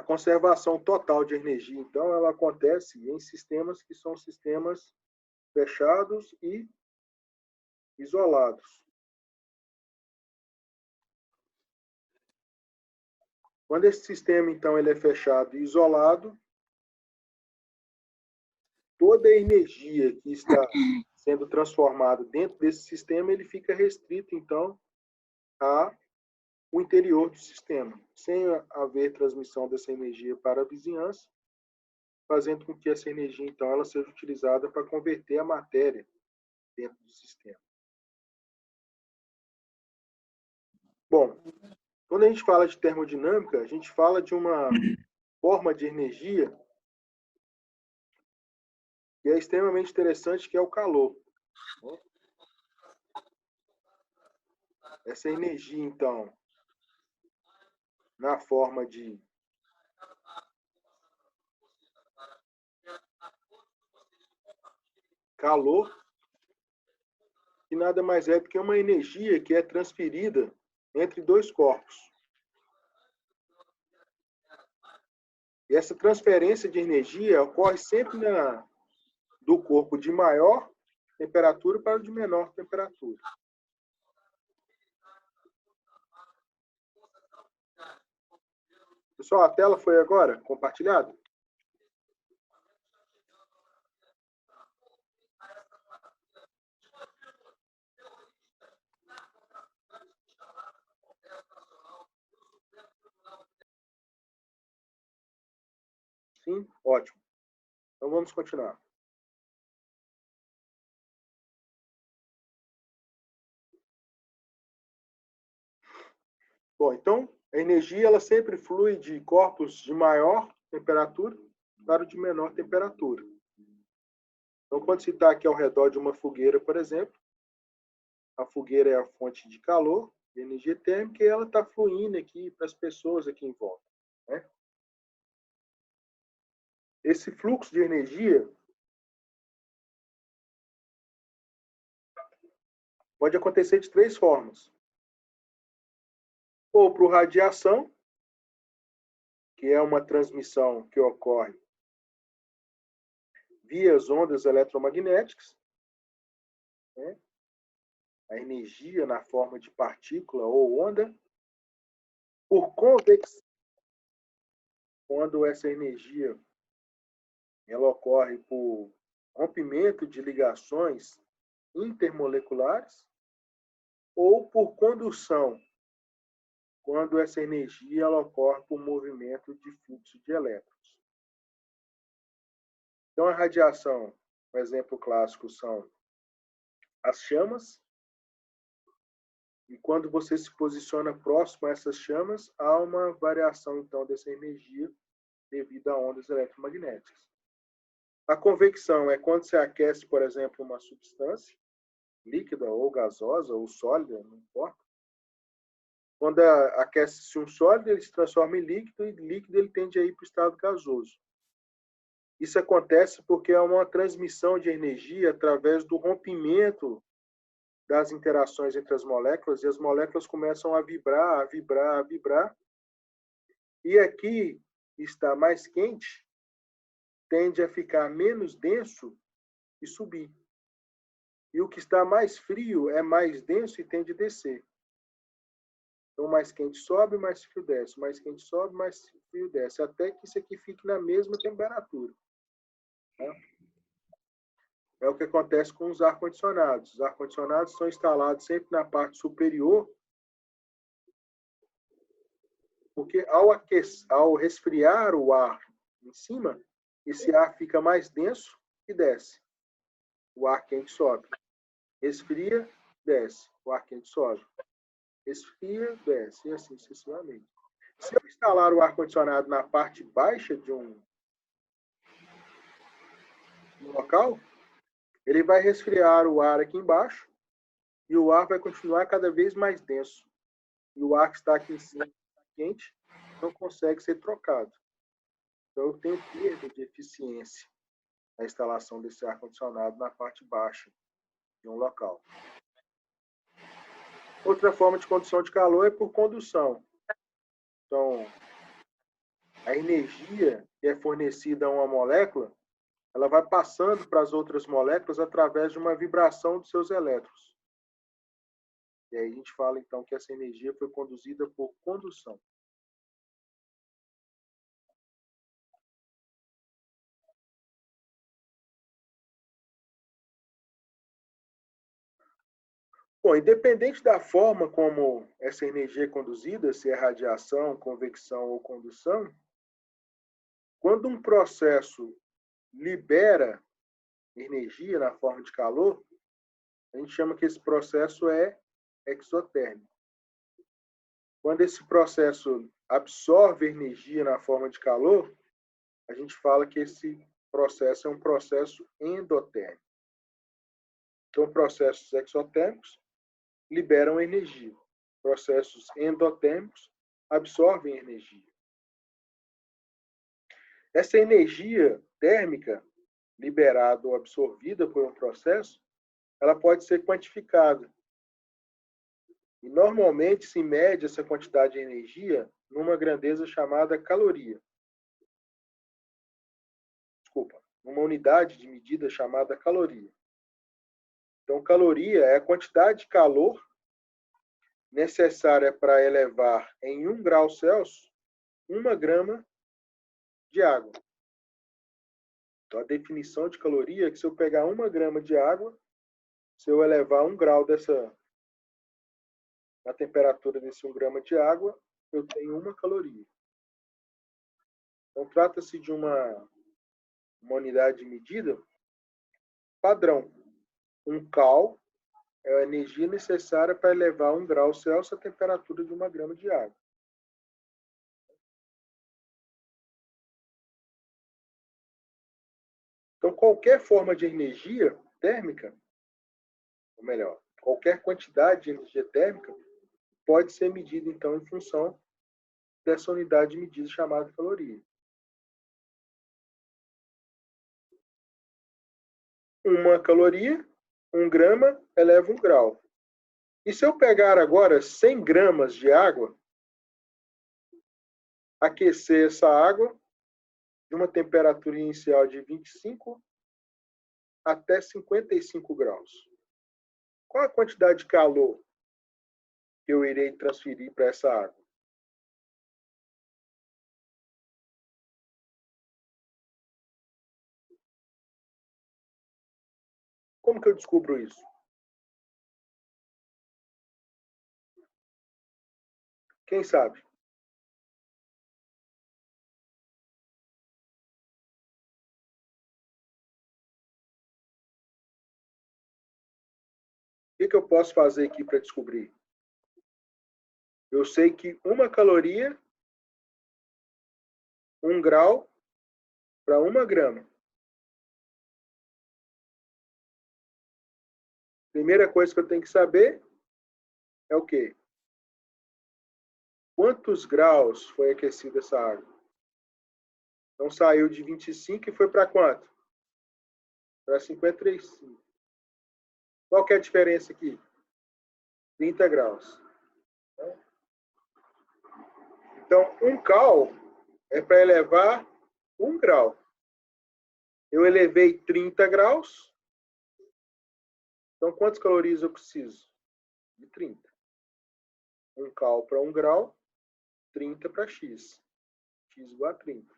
conservação total de energia, então, ela acontece em sistemas que são sistemas fechados e isolados. Quando esse sistema, então, ele é fechado e isolado, toda a energia que está sendo transformada dentro desse sistema, ele fica restrito, então, ao interior do sistema, sem haver transmissão dessa energia para a vizinhança, fazendo com que essa energia, então, ela seja utilizada para converter a matéria dentro do sistema. Bom, quando a gente fala de termodinâmica, a gente fala de uma forma de energia que é extremamente interessante, que é o calor. Essa energia, então, na forma de calor, que nada mais é do que uma energia que é transferida entre dois corpos. E essa transferência de energia ocorre sempre do corpo de maior temperatura para o de menor temperatura. Pessoal, a tela foi agora compartilhada? Sim? Ótimo. Então vamos continuar. Bom, então a energia ela sempre flui de corpos de maior temperatura para o de menor temperatura. Então, quando se está aqui ao redor de uma fogueira, por exemplo, a fogueira é a fonte de calor, de energia térmica, e ela está fluindo aqui para as pessoas aqui em volta, né? Esse fluxo de energia pode acontecer de três formas. Ou por radiação, que é uma transmissão que ocorre via as ondas eletromagnéticas, né? A energia na forma de partícula ou onda, por convecção, quando essa energia ela ocorre por rompimento de ligações intermoleculares, ou por condução, quando essa energia ela ocorre por movimento de fluxo de elétrons. Então, a radiação, um exemplo clássico são as chamas, e quando você se posiciona próximo a essas chamas, há uma variação, então, dessa energia devido a ondas eletromagnéticas. A convecção é quando você aquece, por exemplo, uma substância, líquida ou gasosa ou sólida, não importa. Quando aquece-se um sólido, ele se transforma em líquido, e líquido ele tende a ir para o estado gasoso. Isso acontece porque há uma transmissão de energia através do rompimento das interações entre as moléculas, e as moléculas começam a vibrar, a vibrar, a vibrar. E aqui está mais quente, tende a ficar menos denso e subir. E o que está mais frio é mais denso e tende a descer. Então, mais quente sobe, mais frio desce. Mais quente sobe, mais frio desce. Até que isso aqui fique na mesma temperatura. Né? É o que acontece com os ar-condicionados. Os ar-condicionados são instalados sempre na parte superior, porque ao resfriar o ar em cima, esse ar fica mais denso e desce. O ar quente sobe. Resfria, desce. O ar quente sobe. Resfria, desce. E assim sucessivamente. Se eu instalar o ar-condicionado na parte baixa de um local, ele vai resfriar o ar aqui embaixo e o ar vai continuar cada vez mais denso. E o ar que está aqui em cima, quente, não consegue ser trocado. Então, eu tenho perda de eficiência na instalação desse ar-condicionado na parte baixa de um local. Outra forma de condução de calor é por condução. Então, a energia que é fornecida a uma molécula, ela vai passando para as outras moléculas através de uma vibração dos seus elétrons. E aí a gente fala, então, que essa energia foi conduzida por condução. Bom, independente da forma como essa energia é conduzida, se é radiação, convecção ou condução, quando um processo libera energia na forma de calor, a gente chama que esse processo é exotérmico. Quando esse processo absorve energia na forma de calor, a gente fala que esse processo é um processo endotérmico. Então, processos exotérmicos liberam energia. Processos endotérmicos absorvem energia. Essa energia térmica liberada ou absorvida por um processo, ela pode ser quantificada. E normalmente se mede essa quantidade de energia numa grandeza chamada caloria. Desculpa, numa unidade de medida chamada caloria. Então, caloria é a quantidade de calor necessária para elevar em 1 grau Celsius 1 grama de água. Então, a definição de caloria é que se eu pegar 1 grama de água, se eu elevar 1 grau a temperatura desse 1 grama de água, eu tenho 1 caloria. Então, trata-se de uma unidade de medida padrão. 1 cal é a energia necessária para elevar 1 grau Celsius a temperatura de 1 grama de água. Então, qualquer forma de energia térmica, ou melhor, qualquer quantidade de energia térmica pode ser medida, então, em função dessa unidade de medida chamada caloria. 1 caloria, 1 grama, eleva 1 grau. E se eu pegar agora 100 gramas de água, aquecer essa água de uma temperatura inicial de 25 até 55 graus. Qual a quantidade de calor que eu irei transferir para essa água? Como que eu descubro isso? Quem sabe? O que eu posso fazer aqui para descobrir? Eu sei que 1 caloria, 1 grau para 1 grama. Primeira coisa que eu tenho que saber é o quê? Quantos graus foi aquecida essa água? Então saiu de 25 e foi para quanto? Para 55. Qual que é a diferença aqui? 30 graus. Então, 1 cal é para elevar 1 grau. Eu elevei 30 graus. Então, quantas calorias eu preciso? De 30. 1 cal para 1 grau, 30 para x. X igual a 30.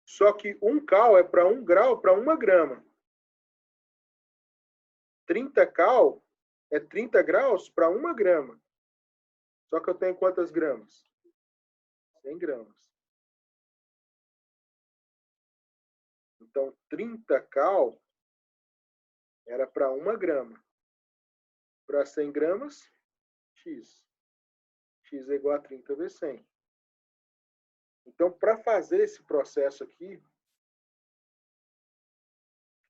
Só que 1 cal é para 1 grau para 1 grama. 30 cal é 30 graus para 1 grama. Só que eu tenho quantas gramas? 100 gramas. Então, 30 cal era para 1 grama. Para 100 gramas, x. X é igual a 30 vezes 100. Então, para fazer esse processo aqui,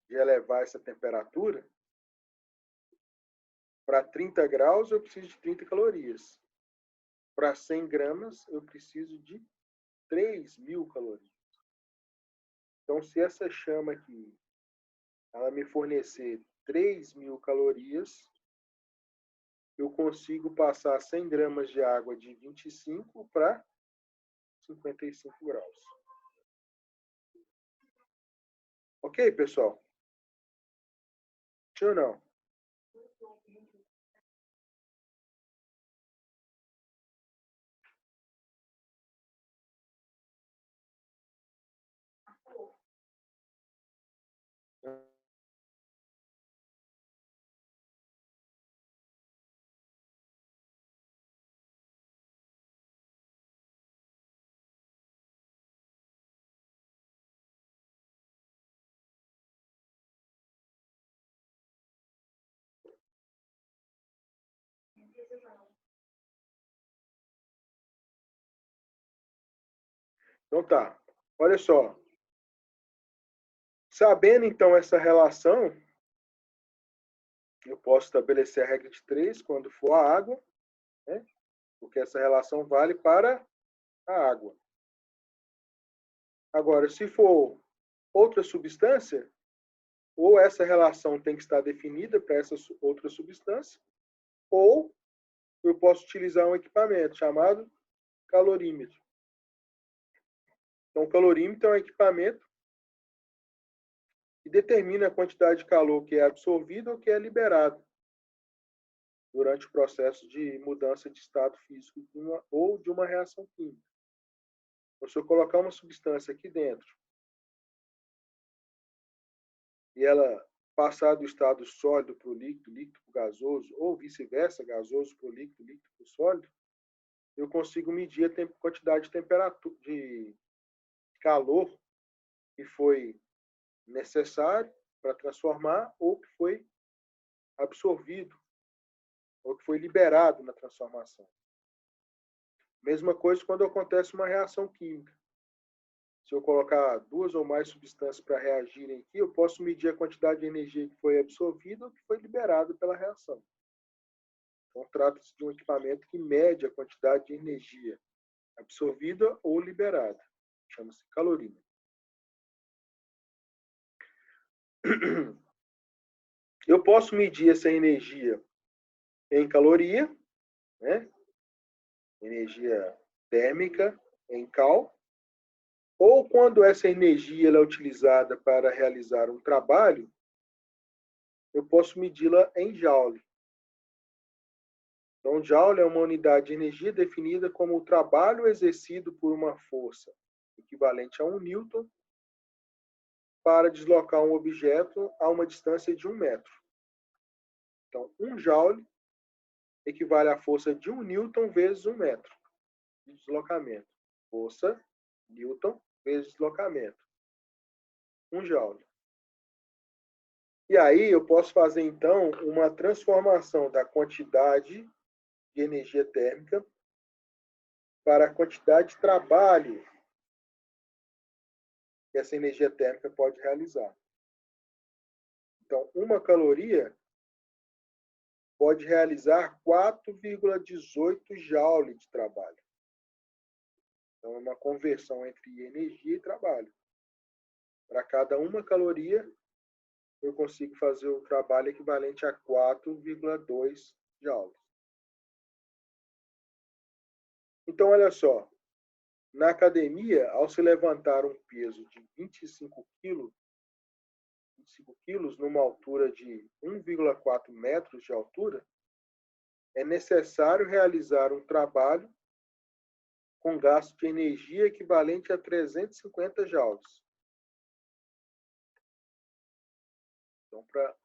de elevar essa temperatura, para 30 graus eu preciso de 30 calorias. Para 100 gramas eu preciso de 3.000 calorias. Então, se essa chama aqui, ela me fornecer 3.000 calorias, eu consigo passar 100 gramas de água de 25 para 55 graus. Ok, pessoal? Sim ou não? Então tá. Olha só. Sabendo então essa relação, eu posso estabelecer a regra de 3 quando for a água, né? Porque essa relação vale para a água. Agora, se for outra substância, ou essa relação tem que estar definida para essa outra substância, ou eu posso utilizar um equipamento chamado calorímetro. Então, o calorímetro é um equipamento que determina a quantidade de calor que é absorvido ou que é liberado durante o processo de mudança de estado físico ou de uma reação química. Então, se eu colocar uma substância aqui dentro e ela passar do estado sólido para o líquido, líquido para o gasoso, ou vice-versa, gasoso para o líquido, líquido para o sólido, eu consigo medir a quantidade de temperatura, de calor que foi necessário para transformar ou que foi absorvido ou que foi liberado na transformação. Mesma coisa quando acontece uma reação química. Se eu colocar duas ou mais substâncias para reagirem aqui, eu posso medir a quantidade de energia que foi absorvida ou que foi liberada pela reação. Então, trata-se de um equipamento que mede a quantidade de energia absorvida ou liberada. Chama-se calorímetro. Eu posso medir essa energia em caloria, né? Energia térmica em cal, ou quando essa energia ela é utilizada para realizar um trabalho, eu posso medi-la em joule. Então, joule é uma unidade de energia definida como o trabalho exercido por uma força equivalente a 1 newton para deslocar um objeto a uma distância de 1 metro. Então, 1 joule equivale à força de 1 newton vezes 1 metro de deslocamento. Força, newton, vezes deslocamento. 1 joule. E aí eu posso fazer, então, uma transformação da quantidade de energia térmica para a quantidade de trabalho que essa energia térmica pode realizar. Então, uma caloria pode realizar 4,18 joule de trabalho. Então, é uma conversão entre energia e trabalho. Para cada uma caloria, eu consigo fazer o trabalho equivalente a 4,2 joules. Então, olha só. Na academia, ao se levantar um peso de 25 quilos numa altura de 1,4 metros de altura, é necessário realizar um trabalho com gasto de energia equivalente a 350 joules. Então, para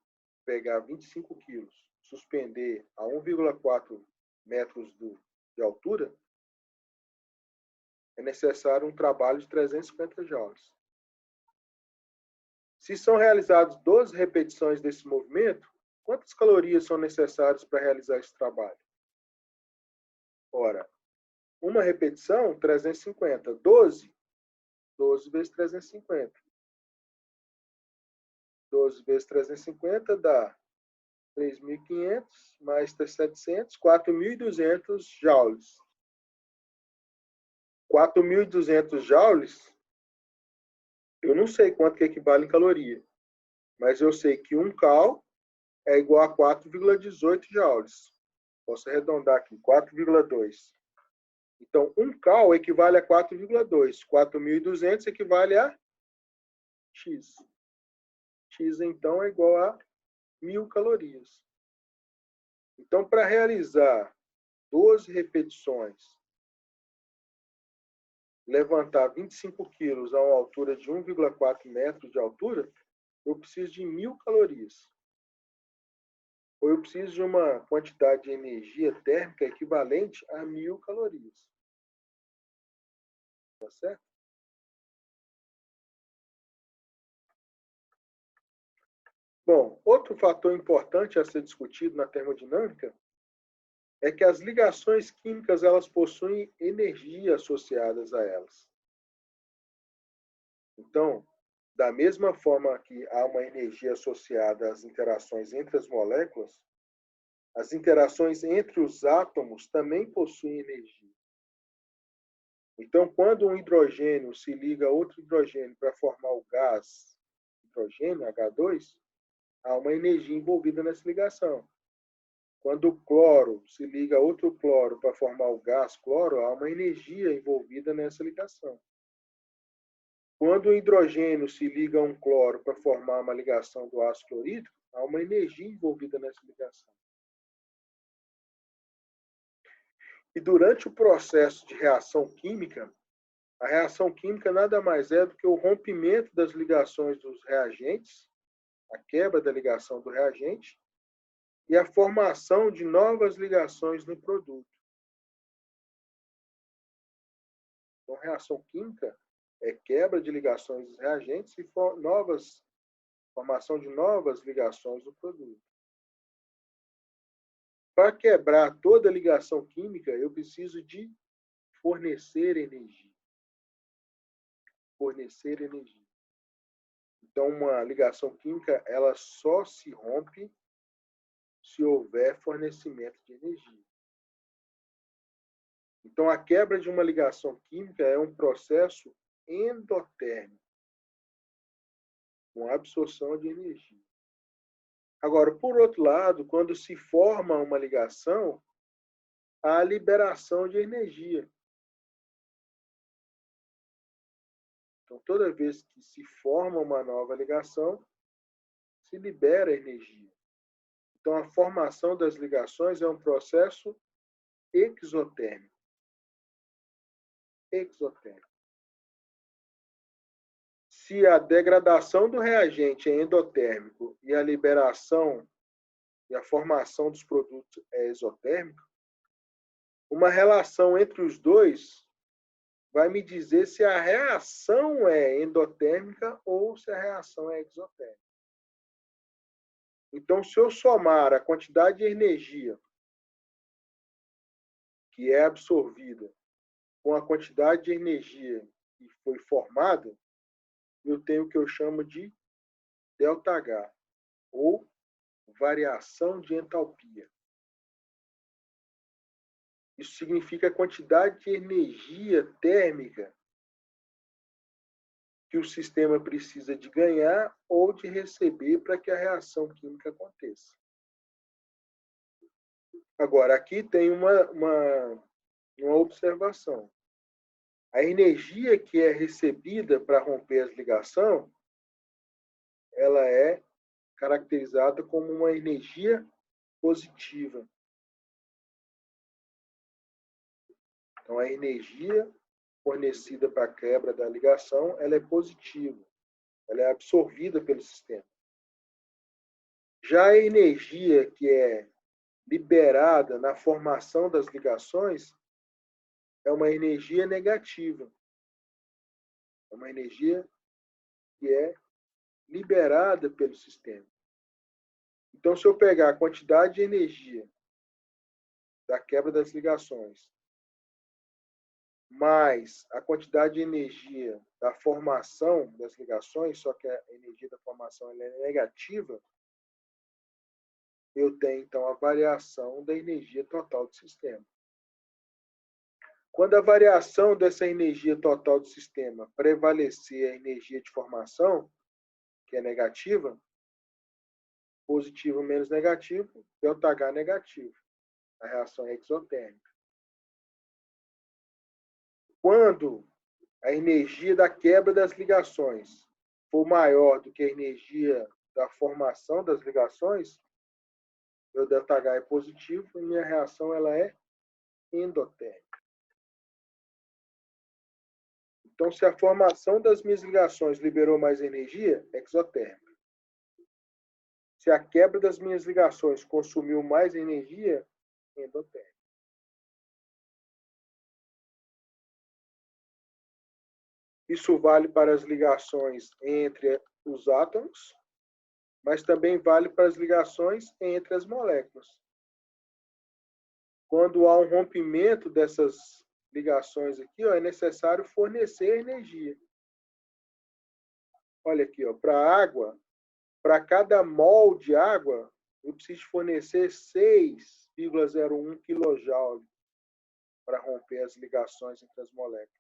pegar 25 quilos, suspender a 1,4 metros de altura, é necessário um trabalho de 350 joules. Se são realizadas 12 repetições desse movimento, quantas calorias são necessárias para realizar esse trabalho? Ora, uma repetição, 350. 12 vezes 350. 12 vezes 350 dá 3.500 mais 700, 4.200 joules. 4.200 joules, eu não sei quanto que equivale em caloria, mas eu sei que 1 cal é igual a 4,18 joules. Posso arredondar aqui, 4,2. Então, 1 cal equivale a 4,2. 4.200 equivale a X. X, então, é igual a 1.000 calorias. Então, para realizar 12 repetições, levantar 25 quilos a uma altura de 1,4 metros de altura, eu preciso de 1.000 calorias. Ou eu preciso de uma quantidade de energia térmica equivalente a 1.000 calorias. Tá certo? Bom, outro fator importante a ser discutido na termodinâmica é que as ligações químicas elas possuem energia associadas a elas. Então, da mesma forma que há uma energia associada às interações entre as moléculas, as interações entre os átomos também possuem energia. Então, quando um hidrogênio se liga a outro hidrogênio para formar o gás hidrogênio, H2, há uma energia envolvida nessa ligação. Quando o cloro se liga a outro cloro para formar o gás cloro, há uma energia envolvida nessa ligação. Quando o hidrogênio se liga a um cloro para formar uma ligação do ácido clorídrico, há uma energia envolvida nessa ligação. E durante o processo de reação química, a reação química nada mais é do que o rompimento das ligações dos reagentes, a quebra da ligação do reagente, e a formação de novas ligações no produto. Então, reação química é quebra de ligações dos reagentes e formação de novas ligações no produto. Para quebrar toda ligação química, eu preciso de fornecer energia. Fornecer energia. Então, uma ligação química, ela só se rompe se houver fornecimento de energia. Então, a quebra de uma ligação química é um processo endotérmico, com absorção de energia. Agora, por outro lado, quando se forma uma ligação, há liberação de energia. Então, toda vez que se forma uma nova ligação, se libera energia. Então, a formação das ligações é um processo exotérmico. Exotérmico. Se a degradação do reagente é endotérmico e a liberação e a formação dos produtos é exotérmica, uma relação entre os dois vai me dizer se a reação é endotérmica ou se a reação é exotérmica. Então, se eu somar a quantidade de energia que é absorvida com a quantidade de energia que foi formada, eu tenho o que eu chamo de ΔH, ou variação de entalpia. Isso significa a quantidade de energia térmica que o sistema precisa de ganhar ou de receber para que a reação química aconteça. Agora, aqui tem uma observação. A energia que é recebida para romper as ligações, ela é caracterizada como uma energia positiva. Então, a energia fornecida para a quebra da ligação, ela é positiva. Ela é absorvida pelo sistema. Já a energia que é liberada na formação das ligações é uma energia negativa. É uma energia que é liberada pelo sistema. Então, se eu pegar a quantidade de energia da quebra das ligações mais a quantidade de energia da formação das ligações, só que a energia da formação ela é negativa, eu tenho, então, a variação da energia total do sistema. Quando a variação dessa energia total do sistema prevalecer a energia de formação, que é negativa, positivo menos negativo, ΔH negativo. A reação é exotérmica. Quando a energia da quebra das ligações for maior do que a energia da formação das ligações, meu ΔH é positivo e minha reação ela é endotérmica. Então, se a formação das minhas ligações liberou mais energia, é exotérmica. Se a quebra das minhas ligações consumiu mais energia, endotérmica. Isso vale para as ligações entre os átomos, mas também vale para as ligações entre as moléculas. Quando há um rompimento dessas ligações aqui, ó, é necessário fornecer energia. Olha aqui, para água, para cada mol de água, eu preciso fornecer 6,01 kJ para romper as ligações entre as moléculas.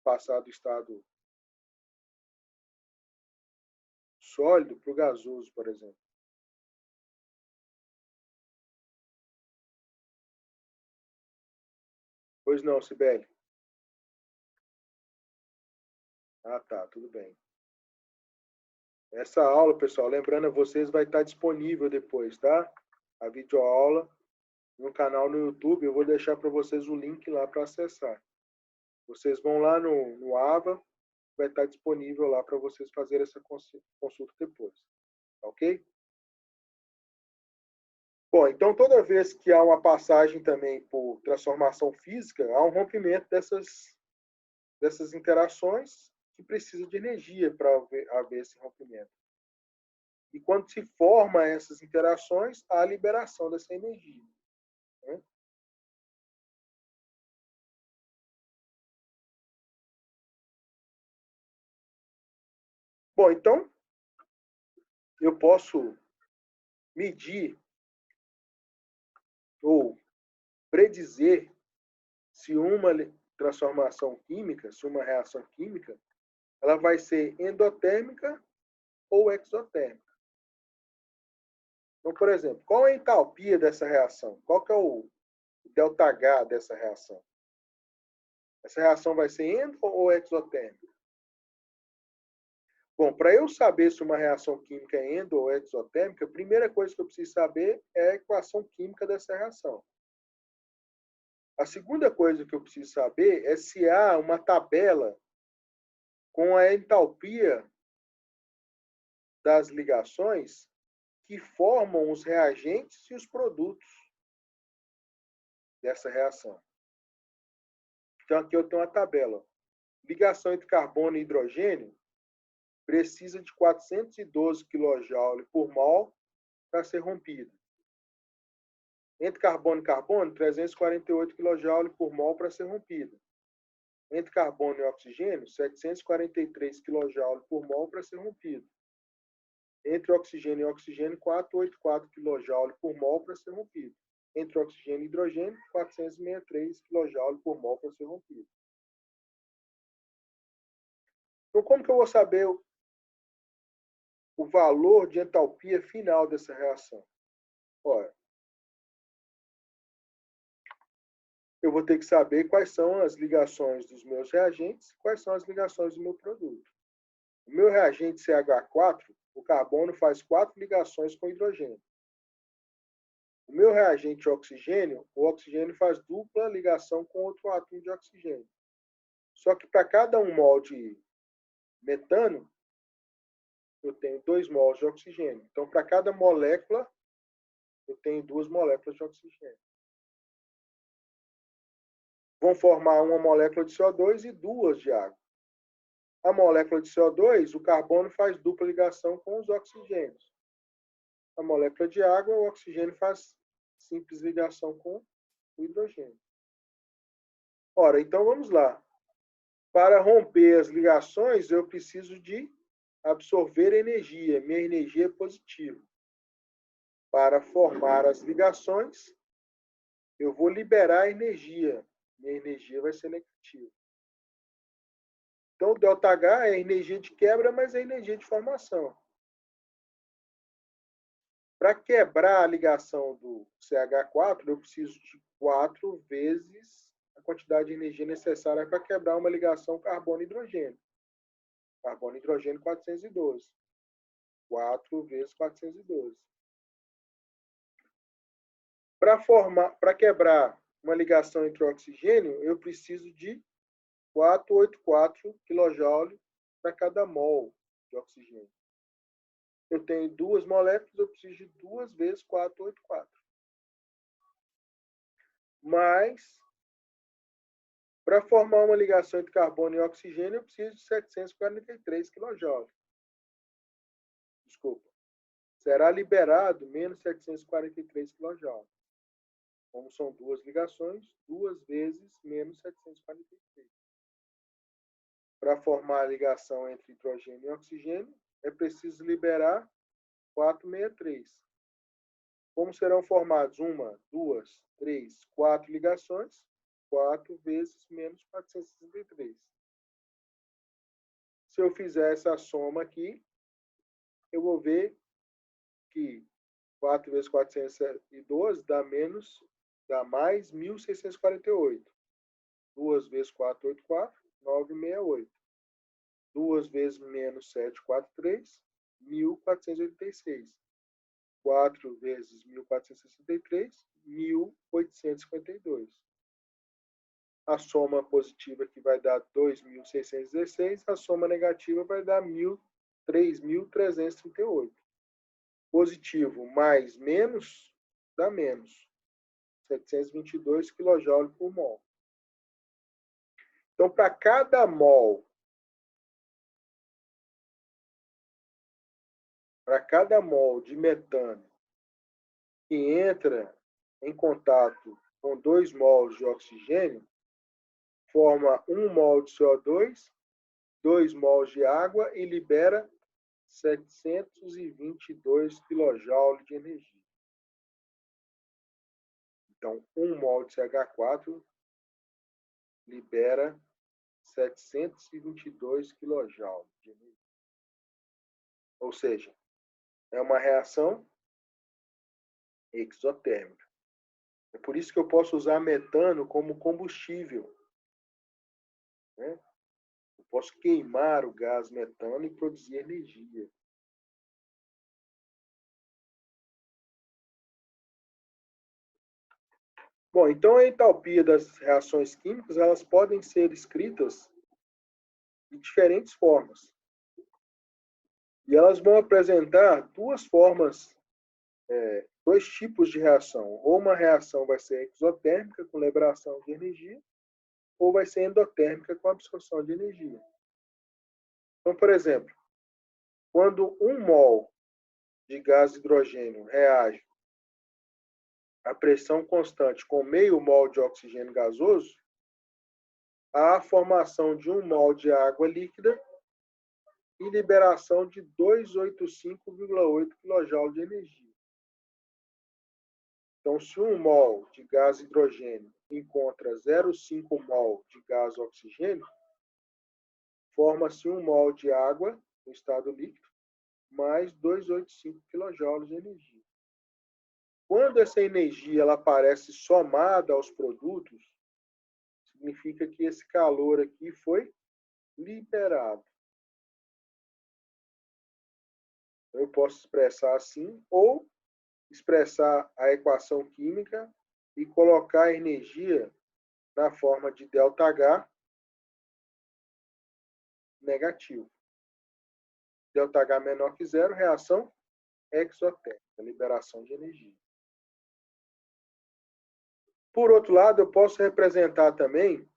Passar do estado sólido para o gasoso, por exemplo. Pois não, Sibeli? Ah, tá, tudo bem. Essa aula, pessoal, lembrando a vocês, vai estar disponível depois, tá? A videoaula no canal no YouTube, eu vou deixar para vocês o link lá para acessar. Vocês vão lá no AVA, vai estar disponível lá para vocês fazerem essa consulta depois, ok? Bom, então toda vez que há uma passagem também por transformação física, há um rompimento dessas interações que precisa de energia para haver esse rompimento. E quando se forma essas interações, há a liberação dessa energia. Né? Bom, então, eu posso medir ou predizer se uma transformação química, se uma reação química, ela vai ser endotérmica ou exotérmica. Então, por exemplo, qual é a entalpia dessa reação? Qual que é o ΔH dessa reação? Essa reação vai ser endo ou exotérmica? Bom, para eu saber se uma reação química é endo ou exotérmica, a primeira coisa que eu preciso saber é a equação química dessa reação. A segunda coisa que eu preciso saber é se há uma tabela com a entalpia das ligações que formam os reagentes e os produtos dessa reação. Então, aqui eu tenho uma tabela. Ligação entre carbono e hidrogênio precisa de 412 kJ por mol para ser rompida. Entre carbono e carbono, 348 kJ por mol para ser rompida. Entre carbono e oxigênio, 743 kJ por mol para ser rompido. Entre oxigênio e oxigênio, 484 kJ por mol para ser rompido. Entre oxigênio e hidrogênio, 463 kJ por mol para ser rompido. Então, como que eu vou saber o valor de entalpia final dessa reação? Ora, eu vou ter que saber quais são as ligações dos meus reagentes, quais são as ligações do meu produto. O meu reagente CH4, o carbono faz 4 ligações com hidrogênio. O meu reagente oxigênio, o oxigênio faz dupla ligação com outro átomo de oxigênio. Só que para cada 1 mol de metano, eu tenho 2 mols de oxigênio. Então, para cada molécula, eu tenho 2 moléculas de oxigênio. Vão formar uma molécula de CO2 e 2 de água. A molécula de CO2, o carbono faz dupla ligação com os oxigênios. A molécula de água, o oxigênio faz simples ligação com o hidrogênio. Ora, então vamos lá. Para romper as ligações, eu preciso de absorver energia. Minha energia é positiva. Para formar as ligações, eu vou liberar energia. Minha energia vai ser negativa. Então, o ΔH é a energia de quebra, mas é a energia de formação. Para quebrar a ligação do CH4, eu preciso de 4 vezes a quantidade de energia necessária para quebrar uma ligação carbono-hidrogênio. Carbono-hidrogênio 412. 4 vezes 412. Para quebrar uma ligação entre oxigênio, eu preciso de 484 kJ para cada mol de oxigênio. Eu tenho 2 moléculas, eu preciso de 2 vezes 484. Mas, para formar uma ligação entre carbono e oxigênio, eu preciso de 743 kJ. Desculpa. Será liberado menos 743 kJ. Como são 2 ligações, 2 vezes menos 743. Para formar a ligação entre hidrogênio e oxigênio, é preciso liberar 463. Como serão formados 1, 2, 3, 4 ligações? 4 vezes menos 463. Se eu fizer essa soma aqui, eu vou ver que 4 vezes 412 dá mais 1.648. 2 vezes 484, 968. 2 vezes menos 743, 1.486. 4 vezes 1.463, 1.852. A soma positiva aqui vai dar 2.616, a soma negativa vai dar 3.338. Positivo mais menos dá menos. 722 kJ por mol. Então, para cada mol de metano que entra em contato com 2 mols de oxigênio, forma 1 mol de CO2, 2 mols de água e libera 722 kJ de energia. Então, 1 mol de CH4 libera 722 kJ de energia. Ou seja, é uma reação exotérmica. É por isso que eu posso usar metano como combustível, né? Eu posso queimar o gás metano e produzir energia. Bom, então a entalpia das reações químicas, elas podem ser escritas de diferentes formas. E elas vão apresentar duas formas, dois tipos de reação. Ou uma reação vai ser exotérmica, com liberação de energia, ou vai ser endotérmica, com absorção de energia. Então, por exemplo, quando 1 mol de gás hidrogênio reage a pressão constante com meio mol de oxigênio gasoso, há a formação de 1 mol de água líquida e liberação de 285,8 kJ de energia. Então, se 1 mol de gás hidrogênio encontra 0,5 mol de gás oxigênio, forma-se 1 mol de água no estado líquido mais 285 kJ de energia. Quando essa energia ela aparece somada aos produtos, significa que esse calor aqui foi liberado. Eu posso expressar assim, ou expressar a equação química e colocar a energia na forma de ΔH negativo. ΔH menor que zero, reação exotérmica, liberação de energia. Por outro lado, eu posso representar também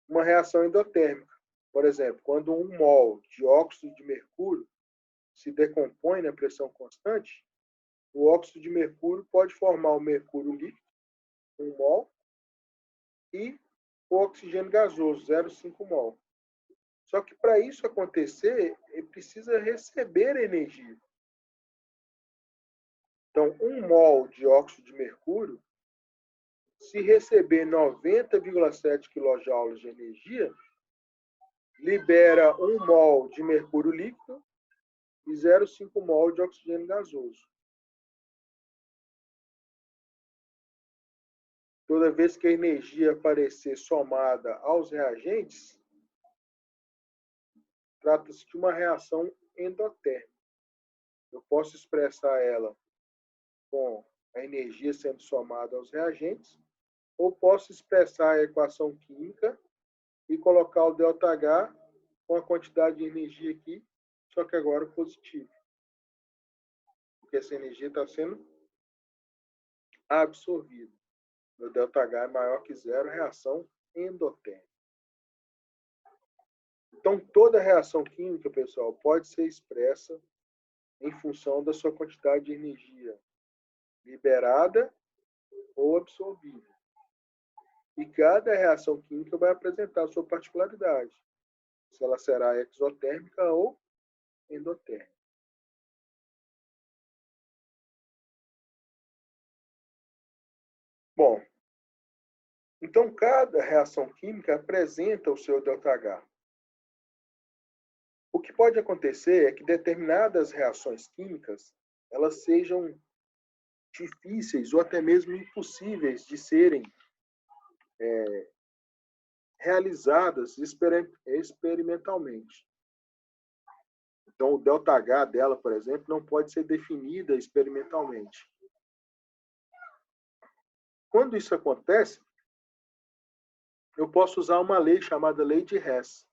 uma reação endotérmica. Por exemplo, quando 1 mol de óxido de mercúrio se decompõe na pressão constante, o óxido de mercúrio pode formar o mercúrio líquido, 1 mol, e o oxigênio gasoso, 0,5 mol. Só que para isso acontecer, ele precisa receber energia. Então, 1 mol de óxido de mercúrio, se receber 90,7 kJ de energia, libera 1 mol de mercúrio líquido e 0,5 mol de oxigênio gasoso. toda vez que a energia aparecer somada aos reagentes, trata-se de uma reação endotérmica. Eu posso expressar ela com a energia sendo somada aos reagentes, ou posso expressar a equação química e colocar o ΔH com a quantidade de energia aqui, só que agora positivo. Porque essa energia está sendo absorvida. O ΔH é maior que zero, reação endotérmica. Então, toda reação química, pessoal, pode ser expressa em função da sua quantidade de energia liberada ou absorvida. E cada reação química vai apresentar a sua particularidade, se ela será exotérmica ou endotérmica. Bom, então cada reação química apresenta o seu ΔH. O que pode acontecer é que determinadas reações químicas elas sejam difíceis ou até mesmo impossíveis de serem realizadas experimentalmente. Então, o ΔH dela, por exemplo, não pode ser definida experimentalmente. Quando isso acontece, eu posso usar uma lei chamada lei de Hess.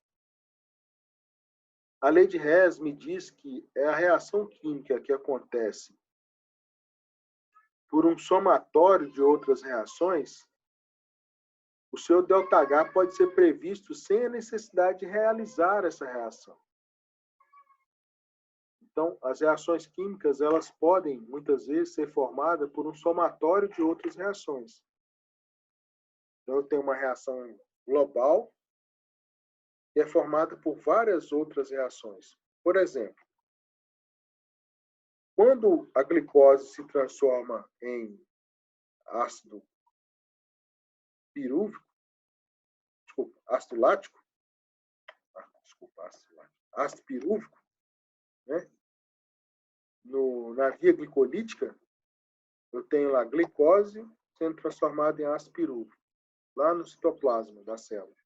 A lei de Hess me diz que é a reação química que acontece por um somatório de outras reações, o seu ΔH pode ser previsto sem a necessidade de realizar essa reação. Então, as reações químicas, elas podem, muitas vezes, ser formadas por um somatório de outras reações. Então, eu tenho uma reação global que é formada por várias outras reações. Por exemplo, quando a glicose se transforma em ácido pirúvico, ácido lático, ácido pirúvico, né? Na via glicolítica, eu tenho lá glicose sendo transformada em ácido pirúvico, lá no citoplasma da célula.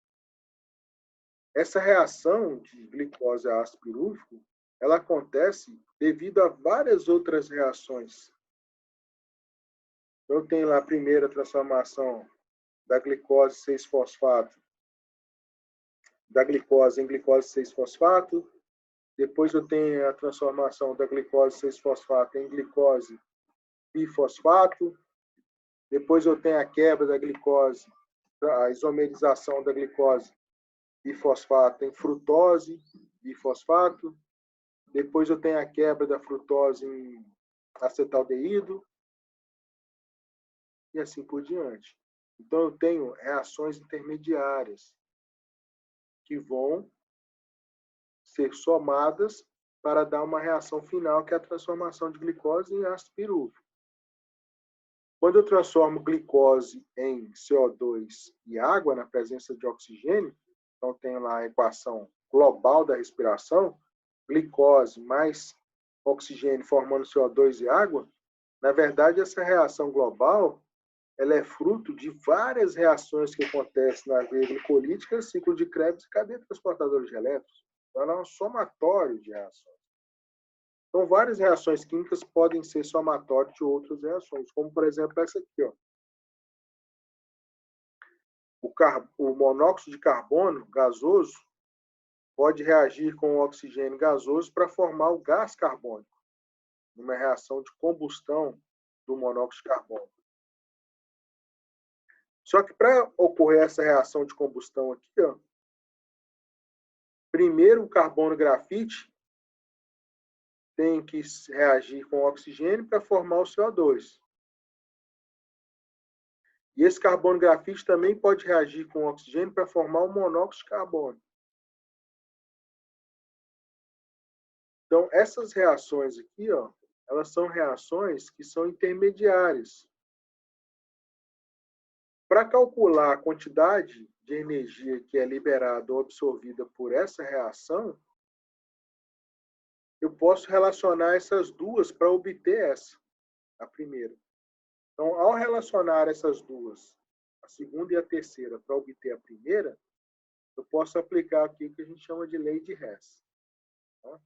Essa reação de glicose a ácido pirúvico, ela acontece devido a várias outras reações. Eu tenho lá a primeira transformação da glicose 6-fosfato, da glicose em glicose 6-fosfato. Depois eu tenho a transformação da glicose 6-fosfato em glicose bifosfato. Depois eu tenho a quebra da glicose, a isomerização da glicose bifosfato em frutose bifosfato. Depois eu tenho a quebra da frutose em acetaldeído. E assim por diante. Então eu tenho reações intermediárias que vão ser somadas para dar uma reação final, que é a transformação de glicose em ácido pirúvico. Quando eu transformo glicose em CO2 e água na presença de oxigênio, então tenho lá a equação global da respiração, glicose mais oxigênio formando CO2 e água. Na verdade, essa reação global ela é fruto de várias reações que acontecem na veia glicolítica, ciclo de Krebs e cadeia transportadora de elétrons. Então, ela é um somatório de reações. Então, várias reações químicas podem ser somatórios de outras reações, como, por exemplo, essa aqui. Ó. O monóxido de carbono gasoso pode reagir com o oxigênio gasoso para formar o gás carbônico, numa reação de combustão do monóxido de carbono. Só que para ocorrer essa reação de combustão aqui, ó, primeiro o carbono grafite tem que reagir com oxigênio para formar o CO2. E esse carbono grafite também pode reagir com oxigênio para formar o monóxido de carbono. Então, essas reações aqui, ó, elas são reações que são intermediárias. Para calcular a quantidade de energia que é liberada ou absorvida por essa reação, eu posso relacionar essas duas para obter essa, a primeira. Então, ao relacionar essas duas segunda e a terceira para obter a primeira, eu posso aplicar aqui o que a gente chama de lei de Hess. Tá?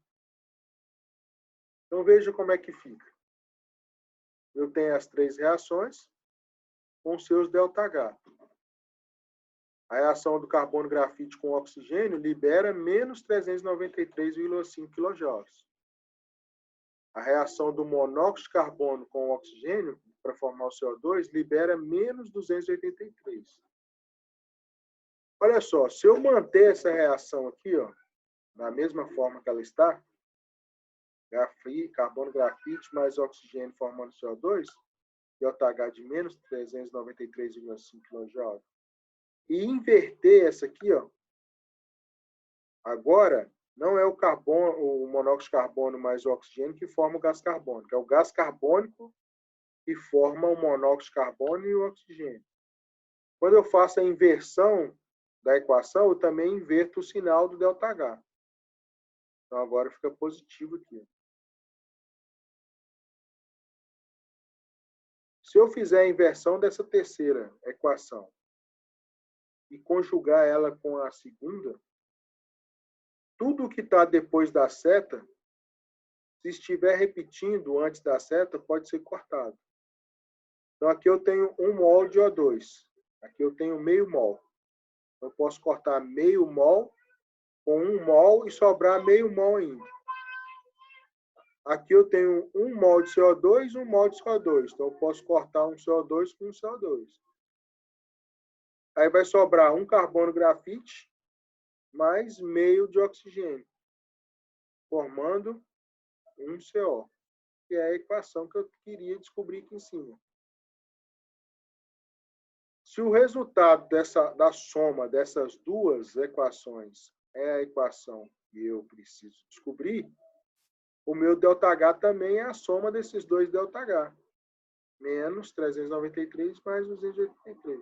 Então, veja como é que fica. Eu tenho as três reações com seus ΔH. A reação do carbono grafite com oxigênio libera menos 393,5 kJ. A reação do monóxido de carbono com oxigênio, para formar o CO2, libera menos 283. Olha só, se eu manter essa reação aqui, ó, da mesma forma que ela está, carbono grafite mais oxigênio formando CO2, ΔH de menos 393,5 kJ, e inverter essa aqui, ó, agora não é o carbono, o monóxido de carbono mais o oxigênio que forma o gás carbônico, é o gás carbônico que forma o monóxido de carbono e o oxigênio. Quando eu faço a inversão da equação, eu também inverto o sinal do ΔH. Então agora fica positivo aqui. Se eu fizer a inversão dessa terceira equação e conjugar ela com a segunda, tudo que está depois da seta, se estiver repetindo antes da seta, pode ser cortado. Então, aqui eu tenho 1 mol de O2. Aqui eu tenho meio mol. Eu posso cortar meio mol com 1 mol e sobrar meio mol ainda. Aqui eu tenho 1 mol de CO2 e 1 mol de CO2. Então, eu posso cortar um CO2 com um CO2. Aí vai sobrar um carbono grafite mais meio de oxigênio, formando um CO, que é a equação que eu queria descobrir aqui em cima. Se o resultado da soma dessas duas equações é a equação que eu preciso descobrir, o meu ΔH também é a soma desses dois ΔH. Menos 393 mais 283.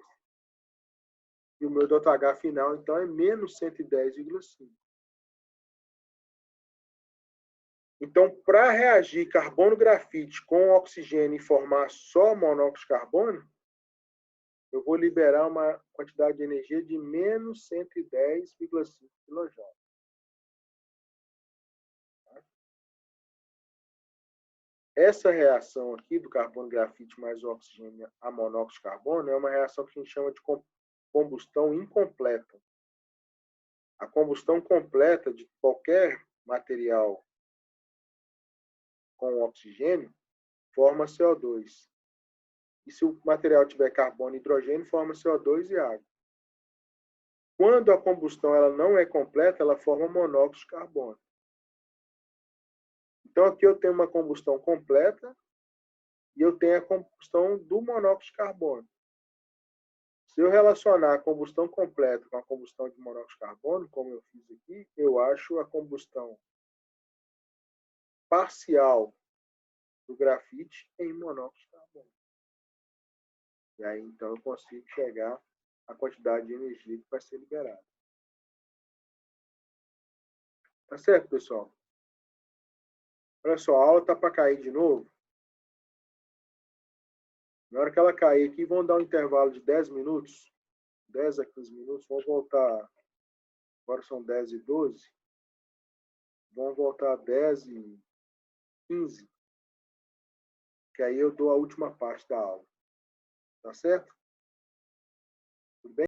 E o meu ΔH final, então, é menos 110,5. Então, para reagir carbono grafite com oxigênio e formar só monóxido de carbono, eu vou liberar uma quantidade de energia de menos 110,5 kJ. Essa reação aqui do carbono grafite mais o oxigênio a monóxido de carbono é uma reação que a gente chama de combustão incompleta. A combustão completa de qualquer material com oxigênio forma CO2. E se o material tiver carbono e hidrogênio, forma CO2 e água. Quando a combustão ela não é completa, ela forma monóxido de carbono. Então, aqui eu tenho uma combustão completa e eu tenho a combustão do monóxido de carbono. Se eu relacionar a combustão completa com a combustão de monóxido de carbono, como eu fiz aqui, eu acho a combustão parcial do grafite em monóxido de carbono. E aí, então, eu consigo chegar à quantidade de energia que vai ser liberada. Tá certo, pessoal? Olha só, a aula está para cair de novo. Na hora que ela cair aqui, vamos dar um intervalo de 10 minutos. 10 a 15 minutos. Vamos voltar. Agora são 10h12. Vamos voltar a 10h15. Que aí eu dou a última parte da aula. Tá certo? Tudo bem?